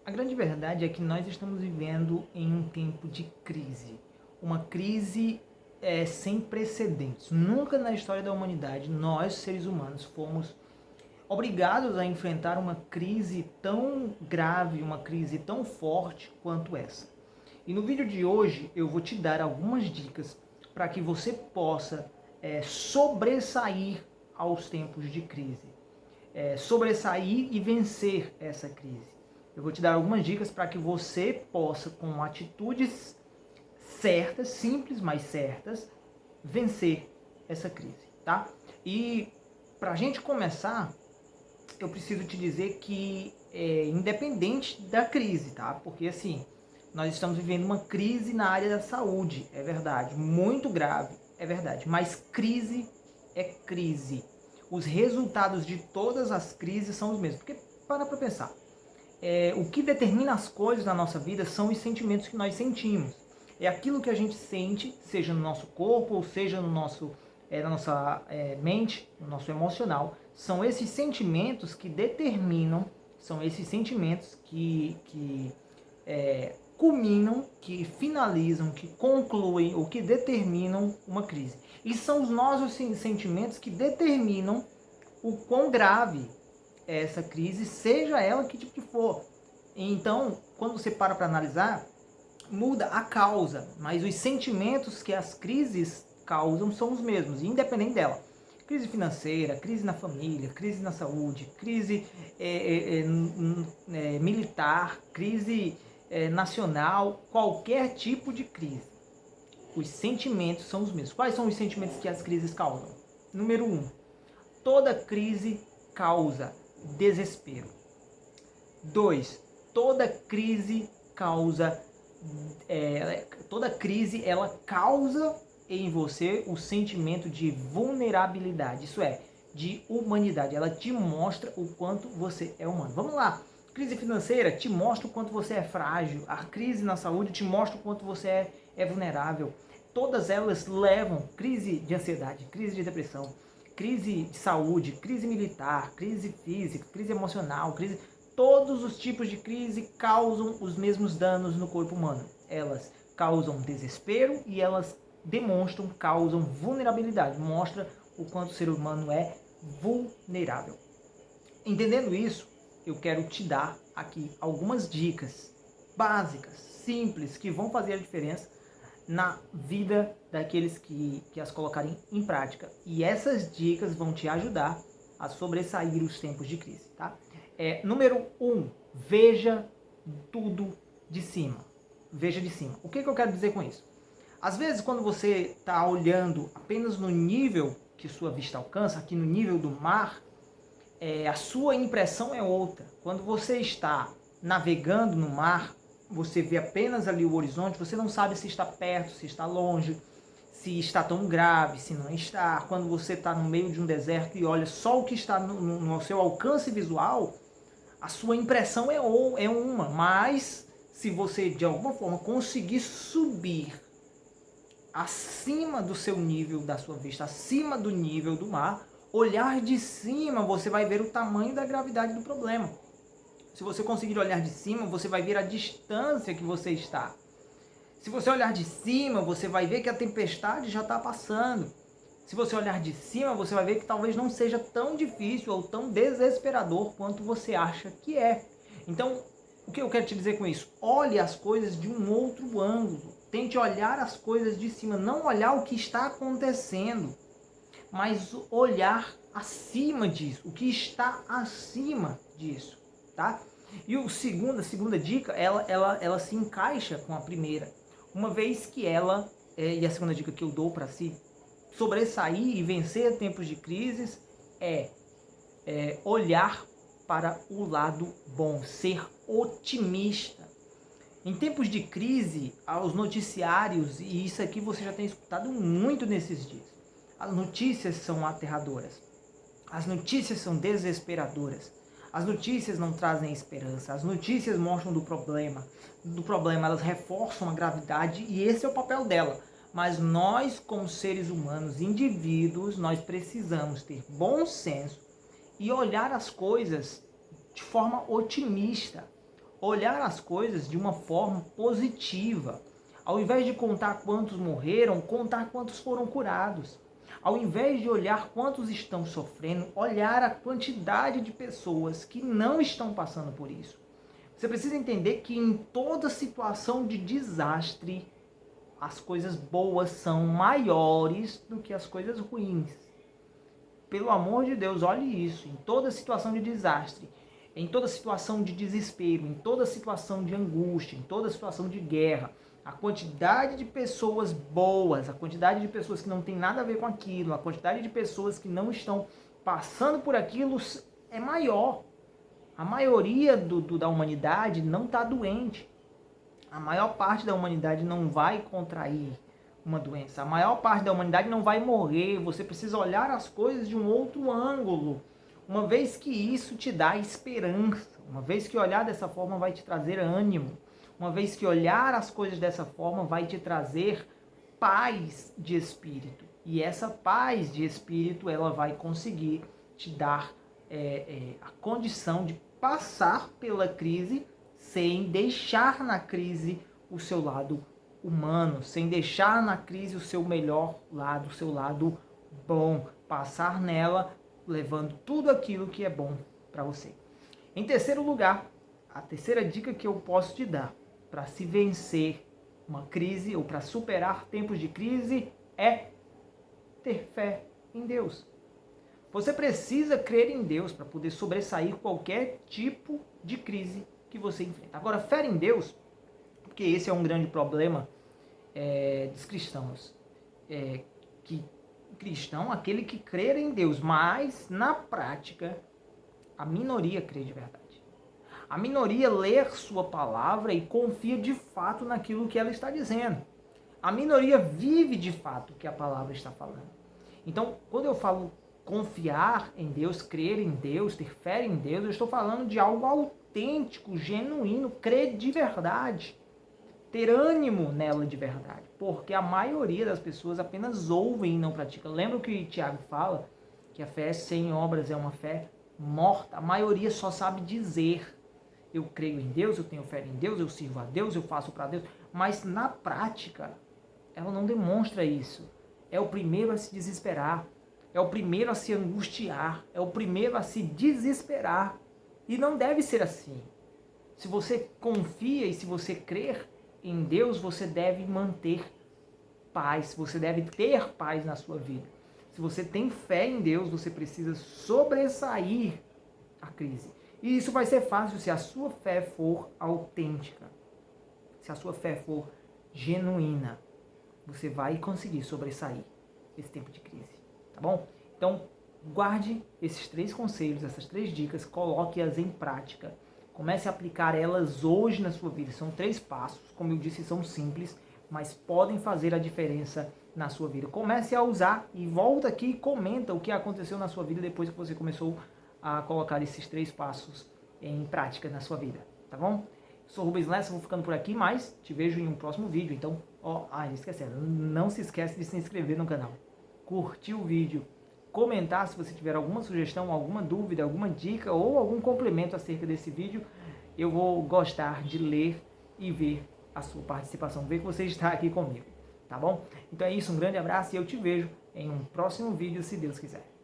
A grande verdade é que nós estamos vivendo em um tempo de crise. Uma crise sem precedentes. Nunca na história da humanidade nós, seres humanos, fomos obrigados a enfrentar uma crise tão grave, uma crise tão forte quanto essa. E no vídeo de hoje eu vou te dar algumas dicas para que você possa sobressair aos tempos de crise. Sobressair e vencer essa crise. Eu vou te dar algumas dicas para que você possa, com atitudes certas, simples, mas certas, vencer essa crise, tá? E para a gente começar, eu preciso te dizer que independente da crise, tá? Porque assim, nós estamos vivendo uma crise na área da saúde, é verdade, muito grave, é verdade, mas crise é crise. Os resultados de todas as crises são os mesmos. Porque, para pensar, o que determina as coisas na nossa vida são os sentimentos que nós sentimos. É aquilo que a gente sente, seja no nosso corpo, ou seja no nosso, na nossa mente, no nosso emocional. São esses sentimentos que determinam, são esses sentimentos que culminam, que finalizam, que concluem ou que determinam uma crise. E são os nossos sentimentos que determinam o quão grave é essa crise, seja ela que tipo que for. Então, quando você para analisar, muda a causa, mas os sentimentos que as crises causam são os mesmos, independente dela. Crise financeira, crise na família, crise na saúde, crise militar, crise nacional, qualquer tipo de crise. Os sentimentos são os mesmos. Quais são os sentimentos que as crises causam? Número 1. Toda crise causa desespero. 2. Toda crise causa ela causa em você o sentimento de vulnerabilidade, isso é, de humanidade. Ela te mostra o quanto você é humano. Vamos lá. Crise financeira te mostra o quanto você é frágil. A crise na saúde te mostra o quanto você é vulnerável. Todas elas levam crise de ansiedade, crise de depressão, crise de saúde, crise militar, crise física, crise emocional, crise... Todos os tipos de crise causam os mesmos danos no corpo humano. Elas causam desespero e elas causam vulnerabilidade. Mostra o quanto o ser humano é vulnerável. Entendendo isso, eu quero te dar aqui algumas dicas básicas, simples, que vão fazer a diferença na vida daqueles que as colocarem em prática. E essas dicas vão te ajudar a sobressair os tempos de crise, tá? Número 1, veja tudo de cima. Veja de cima. O que eu quero dizer com isso? Às vezes, quando você está olhando apenas no nível que sua vista alcança, aqui no nível do mar, a sua impressão é outra. Quando você está navegando no mar, você vê apenas ali o horizonte, você não sabe se está perto, se está longe, se está tão grave, se não está. Quando você está no meio de um deserto e olha só o que está no seu alcance visual, a sua impressão é uma, mas se você de alguma forma conseguir subir acima do seu nível, da sua vista, acima do nível do mar, olhar de cima, você vai ver o tamanho da gravidade do problema. Se você conseguir olhar de cima, você vai ver a distância que você está. Se você olhar de cima, você vai ver que a tempestade já está passando. Se você olhar de cima, você vai ver que talvez não seja tão difícil ou tão desesperador quanto você acha que é. Então, o que eu quero te dizer com isso? Olhe as coisas de um outro ângulo. Tente olhar as coisas de cima, não olhar o que está acontecendo, mas olhar acima disso, o que está acima disso, tá? E a segunda dica, ela se encaixa com a primeira, uma vez que e a segunda dica que eu dou para si, sobressair e vencer tempos de crises é olhar para o lado bom, ser otimista. Em tempos de crise, os noticiários, e isso aqui você já tem escutado muito nesses dias, as notícias são aterradoras, as notícias são desesperadoras, as notícias não trazem esperança, as notícias mostram do problema, elas reforçam a gravidade e esse é o papel dela. Mas nós, como seres humanos, indivíduos, nós precisamos ter bom senso e olhar as coisas de forma otimista. olhar as coisas de uma forma positiva. Ao invés de contar quantos morreram, contar quantos foram curados. Ao invés de olhar quantos estão sofrendo, olhar a quantidade de pessoas que não estão passando por isso. Você precisa entender que em toda situação de desastre, as coisas boas são maiores do que as coisas ruins. Pelo amor de Deus, olhe isso. Em toda situação de desastre, em toda situação de desespero, em toda situação de angústia, em toda situação de guerra, a quantidade de pessoas boas, a quantidade de pessoas que não tem nada a ver com aquilo, a quantidade de pessoas que não estão passando por aquilo é maior. A maioria da humanidade não está doente. A maior parte da humanidade não vai contrair uma doença. A maior parte da humanidade não vai morrer. Você precisa olhar as coisas de um outro ângulo. Uma vez que isso te dá esperança. Uma vez que olhar dessa forma vai te trazer ânimo. Uma vez que olhar as coisas dessa forma vai te trazer paz de espírito. E essa paz de espírito, ela vai conseguir te dar a condição de passar pela crise sem deixar na crise o seu lado humano, sem deixar na crise o seu melhor lado, o seu lado bom. Passar nela levando tudo aquilo que é bom para você. Em terceiro lugar, a terceira dica que eu posso te dar para se vencer uma crise ou para superar tempos de crise é ter fé em Deus. Você precisa crer em Deus para poder sobressair qualquer tipo de crise que você enfrenta. Agora, fé em Deus, porque esse é um grande problema dos cristãos. Que cristão, aquele que crê em Deus, mas na prática, a minoria crê de verdade. A minoria lê sua palavra e confia de fato naquilo que ela está dizendo. A minoria vive de fato o que a palavra está falando. Então, quando eu falo confiar em Deus, crer em Deus, ter fé em Deus, eu estou falando de algo autêntico, genuíno, crer de verdade. Ter ânimo nela de verdade. Porque a maioria das pessoas apenas ouvem e não praticam. Lembra o que Tiago fala? Que a fé sem obras é uma fé morta. A maioria só sabe dizer: eu creio em Deus, eu tenho fé em Deus, eu sirvo a Deus, eu faço para Deus. Mas na prática, ela não demonstra isso. É o primeiro a se desesperar. É o primeiro a se angustiar. É o primeiro a se desesperar. E não deve ser assim. Se você confia e se você crer em Deus, você deve manter paz. Você deve ter paz na sua vida. Se você tem fé em Deus, você precisa sobressair a crise. E isso vai ser fácil se a sua fé for autêntica. Se a sua fé for genuína, você vai conseguir sobressair esse tempo de crise. Tá bom? Então, guarde esses 3 conselhos, essas 3 dicas, coloque-as em prática. Comece a aplicar elas hoje na sua vida. São 3 passos, como eu disse, são simples, mas podem fazer a diferença na sua vida. Comece a usar e volta aqui e comenta o que aconteceu na sua vida depois que você começou a colocar esses 3 passos em prática na sua vida, tá bom? Sou Rubens Lessa, vou ficando por aqui, mas te vejo em um próximo vídeo. Então, esquecendo, não se esquece de se inscrever no canal, curtir o vídeo, comentar se você tiver alguma sugestão, alguma dúvida, alguma dica ou algum complemento acerca desse vídeo. Eu vou gostar de ler e ver a sua participação, ver que você está aqui comigo, tá bom? Então é isso, um grande abraço e eu te vejo em um próximo vídeo, se Deus quiser.